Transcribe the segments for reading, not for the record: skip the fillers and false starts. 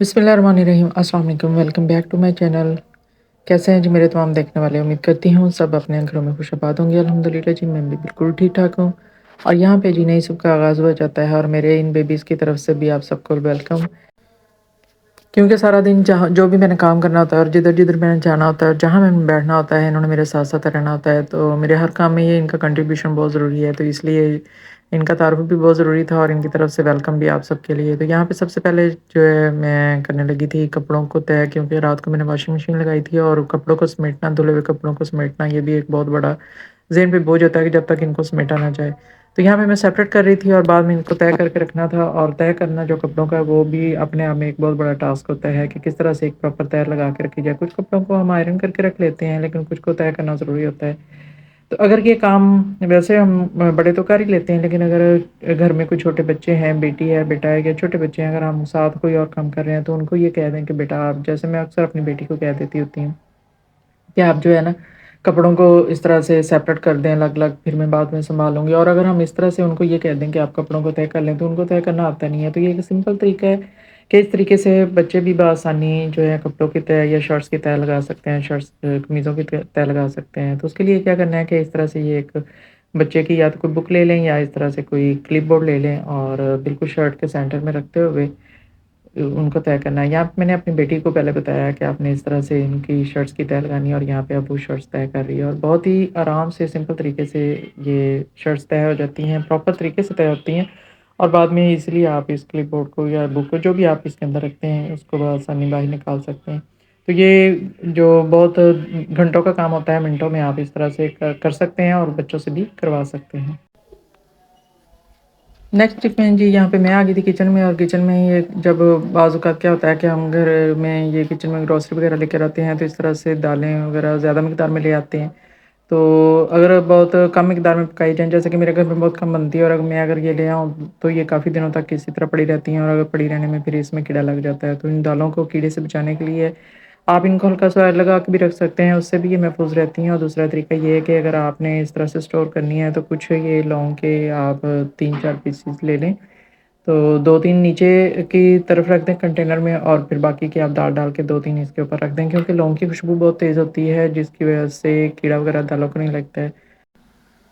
बिस्मिल्लाहिर्रहमानिर्रहीम। अस्सलाम वालेकुम, welcome back to my channel. कैसे हैं जी मेरे तमाम देखने वाले? उम्मीद करती हूँ सब अपने घरों में खुशआबाद होंगे। अल्हम्दुलिल्लाह जी, मैं भी बिल्कुल ठीक ठाक हूँ। और यहाँ पे जी नई सुबह का आगाज़ हो जाता है और मेरे इन बेबीज़ की तरफ से भी आप सबको वेलकम। क्योंकि सारा दिन जहाँ जो भी मैंने काम करना होता है और जिधर जिधर मैंने जाना होता है और जहाँ मैंने बैठना होता है, इन्होंने मेरे साथ साथ रहना होता है, तो मेरे हर काम में ये इनका कंट्रीब्यूशन बहुत ज़रूरी है। तो इसलिए इनका तारुफ भी बहुत ज़रूरी था और इनकी तरफ से वेलकम भी आप सबके लिए। तो यहाँ पे सबसे पहले जो है मैं करने लगी थी कपड़ों को तय, क्योंकि रात को मैंने वॉशिंग मशीन लगाई थी और कपड़ों को समेटना, धुले हुए कपड़ों को समेटना, ये भी एक बहुत बड़ा ज़हन पे बोझ होता है कि जब तक इनको समेटा ना जाए। तो यहाँ पे मैं सेपरेट कर रही थी और बाद में इनको तय करके रखना था। और तय करना जो कपड़ों का, वो भी अपने आप में एक बहुत बड़ा टास्क होता है कि किस तरह से एक प्रॉपर तय लगा के रखी जाए। कुछ कपड़ों को हम आयरन करके रख लेते हैं, लेकिन कुछ को तय करना ज़रूरी होता है। तो अगर ये काम वैसे हम बड़े तो कर ही लेते हैं, लेकिन अगर घर में कोई छोटे बच्चे हैं, बेटी है, बेटा है, या छोटे बच्चे हैं, अगर हम साथ कोई और काम कर रहे हैं तो उनको ये कह दें कि बेटा आप, जैसे मैं अक्सर अपनी बेटी को कह देती होती हूँ कि आप जो है ना कपड़ों को इस तरह से सेपरेट कर दें अलग अलग, फिर मैं बाद में संभालूंगी। और अगर हम इस तरह से उनको ये कह दें कि आप कपड़ों को तय कर लें, तो उनको तय करना आता नहीं है। तो ये एक सिंपल तरीका है कि इस तरीके से बच्चे भी बआसानी जो है कपड़ों की तय या शर्ट्स की तय लगा सकते हैं, शर्ट्स कमीज़ों की तय लगा सकते हैं। तो उसके लिए क्या करना है कि इस तरह से ये एक बच्चे की या तो कोई बुक ले लें या इस तरह से कोई क्लिप बोर्ड ले लें और बिल्कुल शर्ट के सेंटर में रखते हुए उनको तय करना है। यहाँ पे मैंने अपनी बेटी को पहले बताया कि आपने इस तरह से इनकी शर्ट्स की तय लगानी है और यहाँ पे अब वो शर्ट्स तय कर रही है और बहुत ही आराम से सिंपल तरीके से ये शर्ट्स तय हो जाती हैं, प्रॉपर तरीके से तय होती हैं। और बाद में इजीली आप इस क्लिप बोर्ड को या बुक को, जो भी आप इसके अंदर रखते हैं, उसको बआसानी बाहर निकाल सकते हैं। तो ये जो बहुत घंटों का काम होता है, मिनटों में आप इस तरह से कर सकते हैं और बच्चों से भी करवा सकते हैं। नेक्स्ट टिप में जी, यहाँ पे मैं आ गई थी किचन में। और किचन में ये जब बाज़ औक़ात क्या होता है कि हम घर में ये किचन में ग्रॉसरी वगैरह लेकर आते हैं, तो इस तरह से दालें वगैरह ज़्यादा मिकदार में ले आते हैं। तो अगर बहुत कम मिकदार में पकाई जाएँ, जैसे कि मेरे घर में बहुत कम बनती है और अगर ये ले आऊँ तो ये काफ़ी दिनों तक इसी तरह पड़ी रहती हैं और अगर पड़ी रहने में फिर इसमें कीड़ा लग जाता है। तो इन दालों को कीड़े से बचाने के लिए आप इनको हल्का-सा ऑयल लगा के भी रख सकते हैं, उससे भी ये महफूज़ रहती हैं। और दूसरा तरीका ये है कि अगर आपने इस तरह से स्टोर करनी है, तो कुछ ये लौंग के आप 3-4 पीसेस ले लें। तो 2-3 नीचे की तरफ रख दें कंटेनर में और फिर बाकी की आप दाल डाल के 2-3 इसके ऊपर रख दें, क्योंकि लौंग की खुशबू बहुत तेज़ होती है, जिसकी वजह से कीड़ा वगैरह दालों को नहीं लगता है।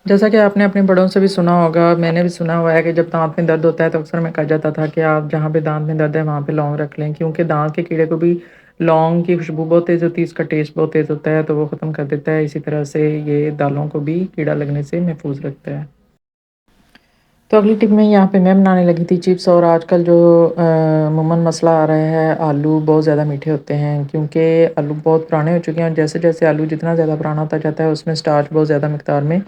जैसा कि आपने अपने बड़ों से भी सुना होगा, मैंने भी सुना हुआ है कि जब दाँत में दर्द होता है तो अक्सर में कहा जाता था कि आप जहाँ पे दाँत में दर्द है वहाँ पे लौंग रख लें, क्योंकि दाँत के कीड़े को भी लौंग की खुशबू बहुत तेज़ होती है, इसका टेस्ट बहुत तेज़ होता है, तो वो ख़त्म कर देता है। इसी तरह से ये दालों को भी कीड़ा लगने से महफूज़ रखता है। तो अगली टिप में यहाँ पे मैं बनाने लगी थी चिप्स। और आजकल जो अमूमन मसला आ रहा है, आलू बहुत ज़्यादा मीठे होते हैं, क्योंकि आलू बहुत पुराने हो चुके हैं और जैसे-जैसे आलू जितना ज़्यादा पुराना होता जाता है, उसमें स्टार्च बहुत ज़्यादा मिकदार में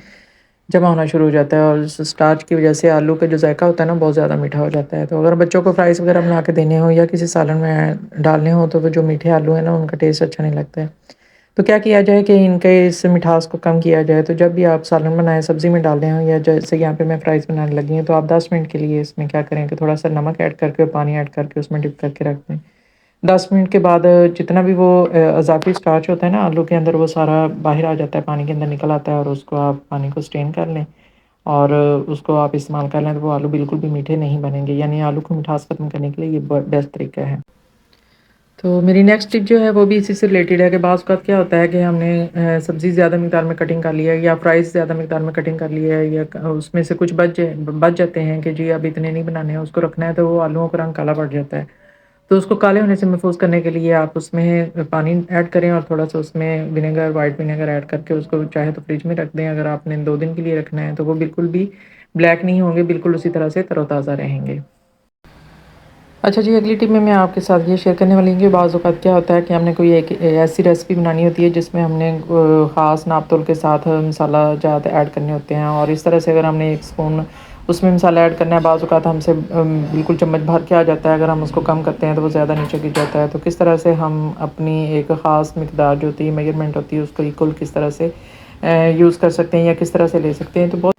जमा होना शुरू हो जाता है और उस स्टार्च की वजह से आलू का जो जायका होता है ना, बहुत ज़्यादा मीठा हो जाता है। तो अगर बच्चों को फ्राइज़ वगैरह बना के देने हो या किसी सालन में डालने हो, तो वो जो मीठे आलू हैं ना, उनका टेस्ट अच्छा नहीं लगता है। तो क्या किया जाए कि इनके इस मिठास को कम किया जाए? तो जब भी आप सालन बनाएँ, सब्ज़ी में डाल रहे हो, या जैसे यहाँ पे मैं फ्राइज़ बनाने लगी हूँ, तो आप 10 मिनट के लिए इसमें क्या करें कि थोड़ा-सा नमक ऐड करके और पानी ऐड करके उसमें डिप करके रख दें। 10 मिनट के बाद जितना भी वो अज़ाफ़ी स्टार्च होता है ना आलू के अंदर, वो सारा बाहर आ जाता है, पानी के अंदर निकल आता है और उसको आप पानी को स्ट्रेन कर लें और उसको आप इस्तेमाल कर लें, तो वो आलू बिल्कुल भी मीठे नहीं बनेंगे। यानी आलू को मिठास ख़त्म करने के लिए ये ब बेस्ट तरीका है। तो मेरी नेक्स्ट टिप जो है वो भी इसी से रिलेटेड है कि बाज़ औक़ात क्या होता है कि हमने सब्ज़ी ज़्यादा मिक़दार में कटिंग कर ली है या फ्राइज़ ज़्यादा मिक़दार में कटिंग कर ली है, या उसमें से कुछ बच जाते हैं कि जी अब इतने नहीं बनाने हैं, उसको रखना है, तो वो आलूओं का रंग काला पड़ जाता है। तो उसको काले होने से महफूज़ करने के लिए आप उसमें पानी ऐड करें और थोड़ा-सा उसमें विनेगर, व्हाइट विनेगर ऐड करके उसको चाहे तो फ्रिज में रख दें। अगर आपने 2 दिन के लिए रखना है, तो वो बिल्कुल भी ब्लैक नहीं होंगे, बिल्कुल उसी तरह से तरोताज़ा रहेंगे। अच्छा जी, अगली टिप में मैं आपके साथ ये शेयर करने वाली हूँ कि बाज़ औक़ात क्या होता है कि हमने कोई एक ऐसी रेसिपी बनानी होती है जिसमें हमने ख़ास नाप-तोल के साथ मसाला जात ऐड करने होते हैं। और इस तरह से अगर हमने 1 स्पून उसमें मसाला ऐड करना है, बाज़ औक़ात हमसे बिल्कुल चम्मच भर के आ जाता है, अगर हम उसको कम करते हैं तो वो ज़्यादा नीचे गिर जाता है। तो किस तरह से हम अपनी एक ख़ास मिक़दार जो होती है, मेज़रमेंट होती है, उसको इक्वल किस तरह से यूज़ कर सकते हैं या किस तरह से ले सकते हैं, तो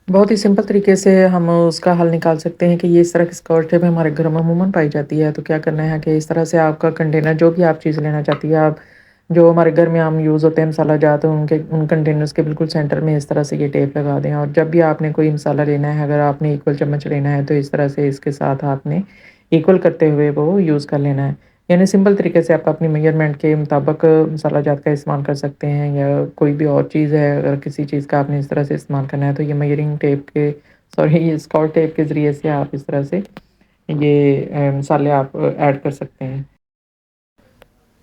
बहुत ही सिंपल तरीके से हम उसका हल निकाल सकते हैं कि ये इस तरह की स्कॉच टेप हमारे घरों में अमूमन पाई जाती है। तो क्या करना है कि इस तरह से आपका कंटेनर, जो भी आप चीज़ लेना चाहती है, आप जो हमारे घर में आम यूज़ होते हैं मसाला जात, उनके उन कंटेनर्स के बिल्कुल सेंटर में इस तरह से ये टेप लगा दें। और जब भी आपने कोई मसाला लेना है, अगर आपने इक्वल चम्मच लेना है, तो इस तरह से इसके साथ आपने ایکول کرتے ہوئے وہ یوز کر لینا ہے۔ یعنی سمپل طریقے سے آپ اپنی میجرمنٹ کے مطابق مسالہ جات کا استعمال کر سکتے ہیں، یا کوئی بھی اور چیز ہے اگر کسی چیز کا آپ نے اس طرح سے استعمال کرنا ہے تو یہ میجرنگ ٹیپ کے یہ اسکاٹ ٹیپ کے ذریعے سے آپ اس طرح سے یہ مسالے آپ ایڈ کر سکتے ہیں۔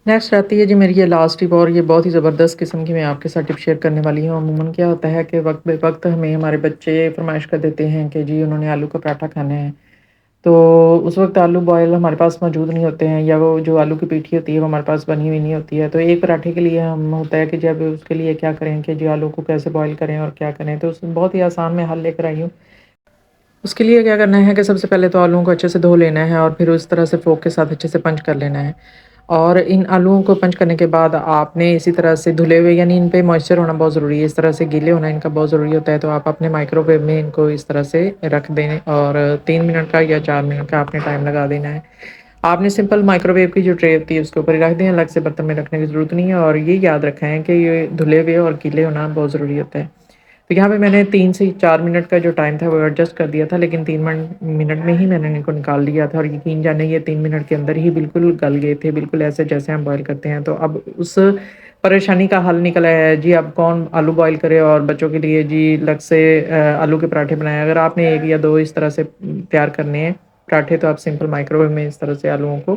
نیکسٹ آتی ہے جی میری یہ لاسٹ ٹپ، اور یہ بہت ہی زبردست قسم کی میں آپ کے ساتھ ٹپ شیئر کرنے والی ہوں۔ عموماً کیا ہوتا ہے کہ وقت بے وقت ہمیں ہمارے بچے فرمائش کر دیتے ہیں کہ جی انہوں نے آلو کا پراٹھا کھانا ہے، تو اس وقت آلو بوائل ہمارے پاس موجود نہیں ہوتے ہیں، یا وہ جو آلو کی پیٹھی ہوتی ہے وہ ہمارے پاس بنی ہوئی نہیں ہوتی ہے، تو ایک پراٹھے کے لیے ہم ہوتا ہے کہ جب اس کے لیے کیا کریں کہ جی آلو کو کیسے بوائل کریں اور کیا کریں، تو اس میں بہت ہی آسان میں حل لے کر آئی ہوں۔ اس کے لیے کیا کرنا ہے کہ سب سے پہلے تو آلوؤں کو اچھے سے دھو لینا ہے، اور پھر اس طرح سے فورک کے ساتھ اچھے سے پنچ کر لینا ہے، اور ان آلوؤں کو پنچ کرنے کے بعد آپ نے اسی طرح سے دھلے ہوئے، یعنی ان پہ موئسچر ہونا بہت ضروری ہے، اس طرح سے گیلے ہونا ان کا بہت ضروری ہوتا ہے، تو آپ اپنے مائکرو ویو میں ان کو اس طرح سے رکھ دیں، اور 3 منٹ کا یا 4 منٹ کا آپ نے ٹائم لگا دینا ہے۔ آپ نے سمپل مائکرو ویو کی جو ٹرے ہوتی ہے اس کے اوپر ہی رکھ دیں، الگ سے برتن میں رکھنے کی ضرورت نہیں ہے، اور یہ یاد رکھیں کہ یہ دھلے ہوئے اور گیلے ہونا بہت ضروری ہوتا ہے۔ تو یہاں پہ میں نے 3 سے 4 منٹ کا جو ٹائم تھا وہ ایڈجسٹ کر دیا تھا، لیکن 3 منٹ میں ہی میں نے ان کو نکال دیا تھا، اور یقین جانے یہ 3 منٹ کے اندر ہی بالکل گل گئے تھے، بالکل ایسے جیسے ہم بوائل کرتے ہیں۔ تو اب اس پریشانی کا حل نکلا ہے جی، اب کون آلو بوائل کرے اور بچوں کے لیے جی الگ سے آلو کے پراٹھے بنائے۔ اگر آپ نے 1 یا 2 اس طرح سے تیار کرنے ہیں پراٹھے، تو آپ سمپل مائکرو ویو میں اس طرح سے آلوؤں کو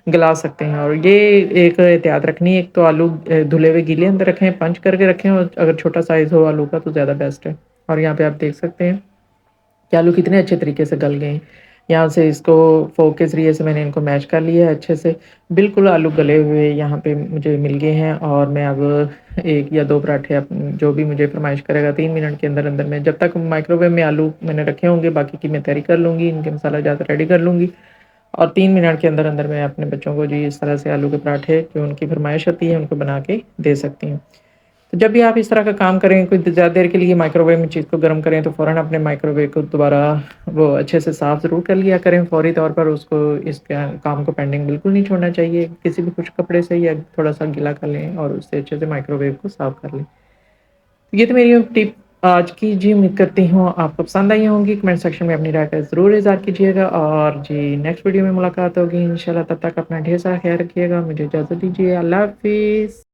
گلا سکتے ہیں۔ اور یہ ایک احتیاط رکھنی ہے، ایک تو آلو دھلے ہوئے گیلے اندر رکھیں، پنچ کر کے رکھیں، اور اگر چھوٹا سائز ہو آلو کا تو زیادہ بیسٹ ہے۔ اور یہاں پہ آپ دیکھ سکتے ہیں کہ آلو کتنے اچھے طریقے سے گل گئے ہیں۔ یہاں سے اس کو فورک کے ذریعے سے میں نے ان کو میش کر لیا ہے اچھے سے، بالکل آلو گلے ہوئے یہاں پہ مجھے مل گئے ہیں، اور میں اب 1 یا 2 پراٹھے جو بھی مجھے فرمائش کرے گا 3 منٹ کے اندر اندر میں، جب تک مائکرو ویو میں آلو میں نے رکھے ہوں گے باقی کی میں تیاری کر لوں گی، ان کے مسالہ جات ریڈی کر لوں گی، اور 3 منٹ کے اندر اندر میں اپنے بچوں کو جی اس طرح سے آلو کے پراٹھے جو ان کی فرمائش ہوتی ہے ان کو بنا کے دے سکتی ہوں۔ تو جب بھی آپ اس طرح کا کام کریں، کوئی زیادہ دیر کے لیے مائکرو ویو میں چیز کو گرم کریں، تو فوراً اپنے مائکرو ویو کو دوبارہ وہ اچھے سے صاف ضرور کر لیا کریں فوری طور پر، اس کو اس کام کو پینڈنگ بالکل نہیں چھوڑنا چاہیے، کسی بھی خشک کپڑے سے یا تھوڑا سا گیلا کر لیں اور اس سے اچھے سے مائکرو ویو کو صاف کر لیں۔ یہ تو میری ٹپ آج کی جی، امید کرتی ہوں آپ کو پسند آئی ہوں گی، کمنٹ سیکشن میں اپنی رائے کا ضرور اظہار کیجیے گا، اور جی نیکسٹ ویڈیو میں ملاقات ہوگی انشاءاللہ، تب تک اپنا ڈھیر سارا خیال رکھیے گا، مجھے اجازت دیجیے، اللہ حافظ۔